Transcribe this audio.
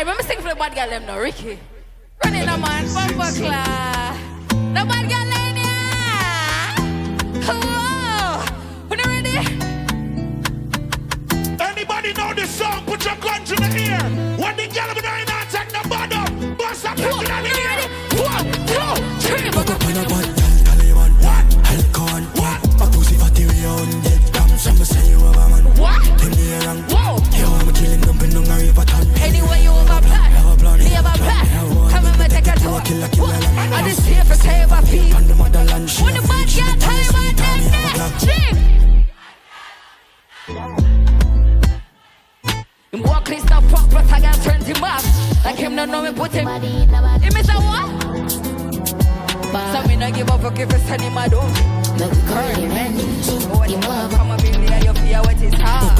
Alright, let me sing for the bad girl them now, Ricky. Run in a man, bumper class. The bad girl in here. Whoa. When you ready? Anybody know this song? Put your gun to the ear. When the girl in here not take the bottom, bust up in the ear. 1, 2, 3. Fuck up in a bad girl, Taliban. What? Alcohol. What? My pussy fatty we on dead. Come some say you have a man. What? Tell me around. Whoa. Yo, I'm killing them in the river town. Anyway, you have a plan. Me have a plan. Come and take a tour. I just here for save a people. On the motherland. When the bad girl Taliban them there. Chick. Him walk clean stuff fuck, but I got turned him off. Like him not know me put him. He miss a what? So me not give up for if it's any my dog. Look curly man. Come up in there, you feel what is hard.